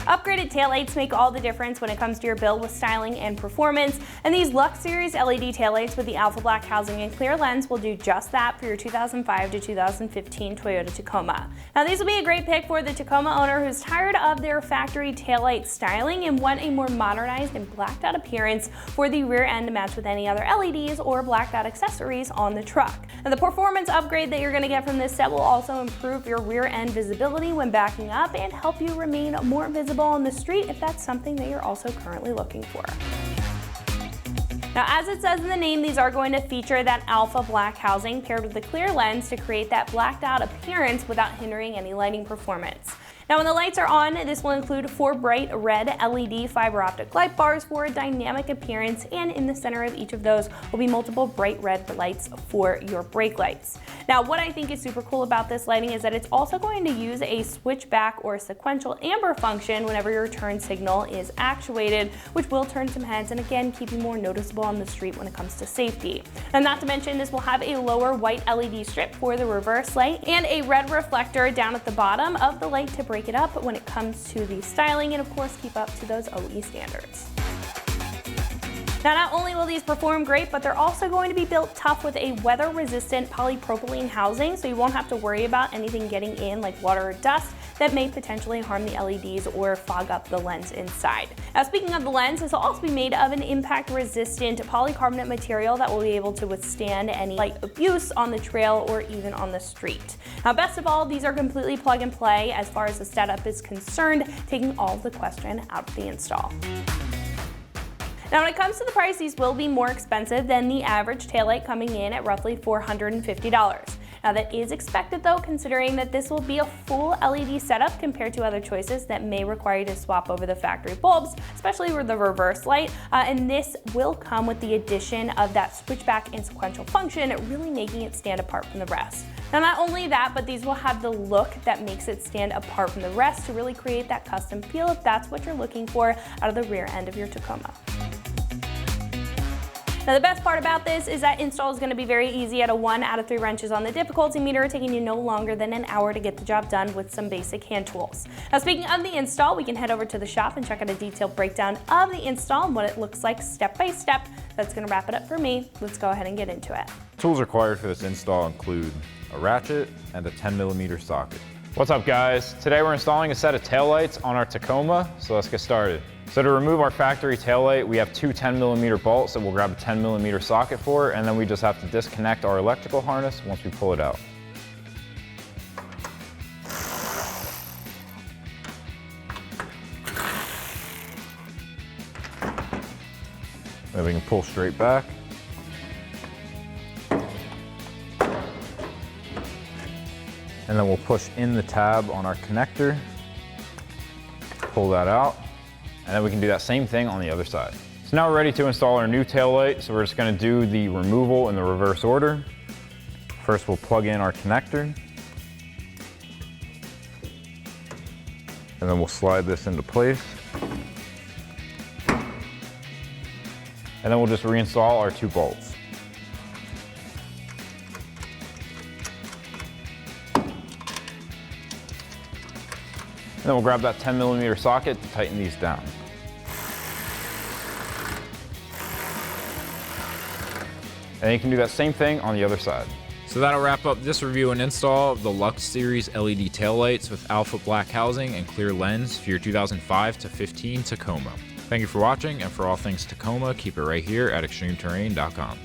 Upgraded taillights make all the difference when it comes to your build with styling and performance, and these LUXX-Series LED taillights with the Alpha Black housing and clear lens will do just that for your 2005 to 2015 Toyota Tacoma. Now these will be a great pick for the Tacoma owner who's tired of their factory taillight styling and want a more modernized and blacked out appearance for the rear end to match with any other LEDs or blacked out accessories on the truck. Now the performance upgrade that you're going to get from this set will also improve your rear end visibility when backing up and help you remain more visible on the street if that's something that you're also currently looking for. Now, as it says in the name, these are going to feature that Alpha Black housing paired with a clear lens to create that blacked out appearance without hindering any lighting performance. Now, when the lights are on, this will include 4 bright red LED fiber optic light bars for a dynamic appearance, and in the center of each of those will be multiple bright red lights for your brake lights. Now, what I think is super cool about this lighting is that it's also going to use a switchback or sequential amber function whenever your turn signal is actuated, which will turn some heads and again keep you more noticeable on the street when it comes to safety. And not to mention, this will have a lower white LED strip for the reverse light and a red reflector down at the bottom of the light to break it up when it comes to the styling and of course keep up to those OE standards. Now, not only will these perform great, but they're also going to be built tough with a weather-resistant polypropylene housing, so you won't have to worry about anything getting in like water or dust that may potentially harm the LEDs or fog up the lens inside. Now, speaking of the lens, this will also be made of an impact-resistant polycarbonate material that will be able to withstand any light abuse on the trail or even on the street. Now, best of all, these are completely plug and play as far as the setup is concerned, taking all of the question out of the install. Now, when it comes to the price, these will be more expensive than the average taillight, coming in at roughly $450. Now, that is expected though, considering that this will be a full LED setup compared to other choices that may require you to swap over the factory bulbs, especially with the reverse light, and this will come with the addition of that switchback and sequential function, really making it stand apart from the rest. Now, not only that, but these will have the look that makes it stand apart from the rest to really create that custom feel if that's what you're looking for out of the rear end of your Tacoma. Now, the best part about this is that install is going to be very easy at a 1 out of 3 wrenches on the difficulty meter, taking you no longer than an hour to get the job done with some basic hand tools. Now, speaking of the install, we can head over to the shop and check out a detailed breakdown of the install and what it looks like step by step. That's going to wrap it up for me. Let's go ahead and get into it. Tools required for this install include a ratchet and a 10mm socket. What's up, guys? Today we're installing a set of taillights on our Tacoma, so let's get started. So to remove our factory taillight, we have 2 10mm bolts that we'll grab a 10mm socket for, and then we just have to disconnect our electrical harness once we pull it out. Then we can pull straight back. And then we'll push in the tab on our connector, pull that out, and then we can do that same thing on the other side. So now we're ready to install our new taillight, so we're just gonna do the removal in the reverse order. First, we'll plug in our connector, and then we'll slide this into place. And then we'll just reinstall our 2 bolts. And then we'll grab that 10mm socket to tighten these down. And you can do that same thing on the other side. So that'll wrap up this review and install of the LUXX-Series LED taillights with Alpha Black housing and clear lens for your 2005 to 15 Tacoma. Thank you for watching, and for all things Tacoma, keep it right here at ExtremeTerrain.com.